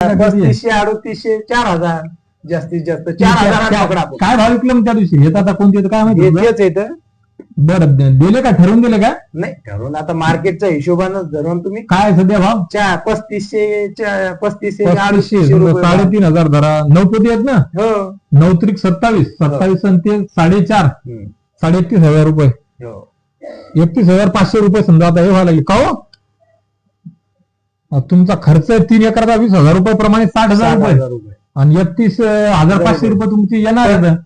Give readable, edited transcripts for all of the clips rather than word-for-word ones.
3500 3800 4000 जास्तीत जास्त 4000 पकडा. काय भाव विकलं मग त्या दिवशी? येत आता कोणते काय माहिती? तेच येतं. बरं दिले का? ठरवून दिले का? नाही ठरवून आता मार्केटच्या हिशोबानं धरून तुम्ही काय सध्या भाव? 3500 3800 रुपये. 3500 धरा. 9 पोती आहेत ना? हो 9 त्रिक 27 आणि ते 4.5 31,000 रुपये. हो 31,500 रुपये समजा आता हे व्हायला लागले का हो? तुमचा खर्च 3 एकराचा 20,000 रुपये प्रमाणे 60,000 रुपये आणि 31,500 रुपये तुमची येणार आहेत.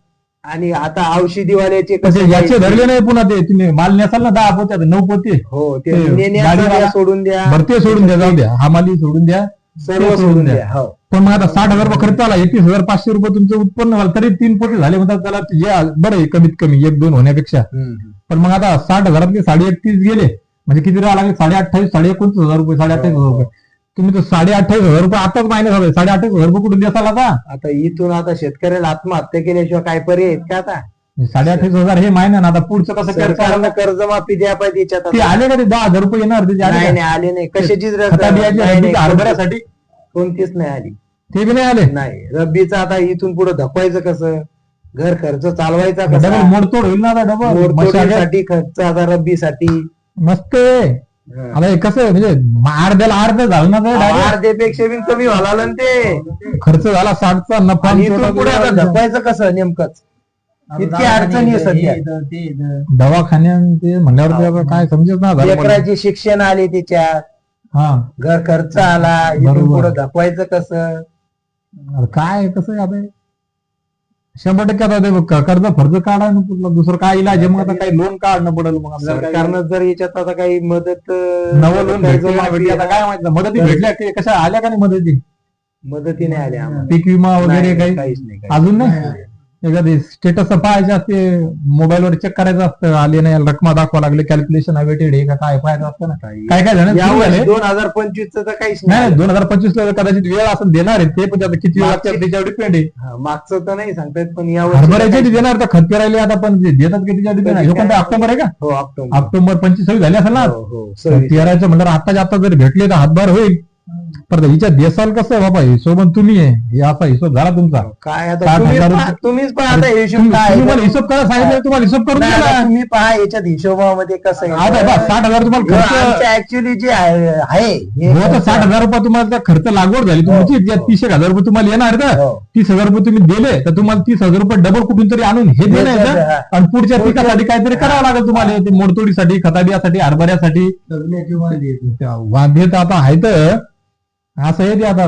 आणि आता औषधीवाल्याचे याचे धरले नाही पुन्हा ते तुम्ही माल नेसाल ना 10 पोत्या 9 पोते. हो ते ते नेण्याचं गाडीवाला सोडून द्या. भरते सोडून द्या, जाऊ द्या, हमाली सोडून द्या, सर्व ते सोडून द्या. हो पण मग आता 60,000 रुपये खर्च आला, 31,500 रुपये तुमचं उत्पन्न झालं तरी 3 पोते झाले म्हणतात त्याला जे बरं आहे कमीत कमी 1-2 होण्यापेक्षा. पण मग आता 60,000 31 गेले म्हणजे किती राहा लागले? 28,500 29,000 रुपये 28,500 रुपये. तुम्ही तर 28,500 रुपये आताच मायनस झाले. 28,500 रुपये कुठून देसाल आता? आता इथून आता शेतकऱ्याला आत्महत्या केल्याशिवाय काय पर्याय आहेत का? आता 28,500 हे मायना ना. आता पुढचं कसं सरकारनं कर्जमाफी द्या पाहिजे याच्यात. ते आले का? ते 10,000 रुपये येणार त्याचे आले नाही का? नाही आले नाही. कशाचीच हरभऱ्यासाठी कोणतीच नाही आली. ते बी नाही आले. नाही रब्बीचं आता इथून पुढे धपायचं कसं? घर खर्च चालवायचा कसा? डबल मोडतोड होईल ना आता. डबल मोडतोडीसाठी खर्च आता रब्बीसाठी मस्त आहे. आता हे कसं म्हणजे अर्ध्याला अर्ध झालं ना ते direct. अर्ध्यापेक्षा बी कमी व्हायला ना ते. खर्च झाला 60चा नफा. आणि इथून पुढे आता धपायचं कसं नेमकंच? इतकी अडचणी आहे सध्या. दवाखान्या ते म्हणल्यावर ते आता काय समजत ना. लेकराचे शिक्षण आले त्याच्यात, हा घर खर्च आला, इथून बरोबर. पुढे धपायचं कसं? अरे काय कसं आहे आता हे? 100% आता ते कर्ज फर्ज काढा ना पुढलं. दुसरं काय इलाज आहे? मग आता काही लोन काढणं पडेल मग आपल्याला. सरकारनं जर याच्यात आता काही मदत नवं लोन भेटले का नाही भेटले आता काय माहिती. मदती भेटल्या की कशा आल्या का नाही मदती? मदतीने आले आम्हाला. पीक विमा वगैरे काही काहीच नाही. अजून नाही. एखादी स्टेटस पाहायचे असते, मोबाईलवर चेक करायचं असतं, आले नाही रकमा दाखवा लागले, कॅल्क्युलेशन अवेटेड आहे का काय पाहायचं असतं ना. काय काय झालं 2025 तर काहीच नाही. 2025 ला कदाचित वेळ असं देणार आहे ते, पण आता किती वेळ लागतात त्याच्यावर डिपेंड आहे. मागचं तर नाही सांगतायत पण हरभऱ्याचे देणार तर खत पेरायले आता, पण जे देतात की त्याच्यावर डिपेंड आहे. कोणता ऑक्टोबर आहे का? हो ऑक्टोबर. ऑक्टोबर 25 झाले असेल ना. हो पेरायचं म्हणलं आता जर भेटले तर हातभार होईल. पण हिच्या देसाल कसं बाबा हिशोबन तुम्ही आहे, हे असा हिशोब झाला तुमचा. काय आता 60,000 तुम्हीच पहा आता हिशोब काय तुम्हाला हिशोब करा सांगितलं, तुम्हाला हिशोब करून नाही, द्या. आता तुम्ही पहा याच्यात हिशोबामध्ये कसं आता बा 60,000 तुम्हाला खर्च ऍक्च्युली जे आहे हो तर 60,000 रुपये तुम्हाला त्या खर्च लागवड झाली तुमची. 30,000 रुपये तुम्हाला येणार का? 30,000 रुपये तुम्ही दिले तर तुम्हाला 30,000 रुपये डबल कुठून तरी आणून हे देणार आणि पुढच्या पिकासाठी काहीतरी करावं लागेल तुम्हाला. ते मोडतोडीसाठी, खताबियासाठी, हरभऱ्यासाठी वाद्य तर आता आहे तर असं आहे ते. आता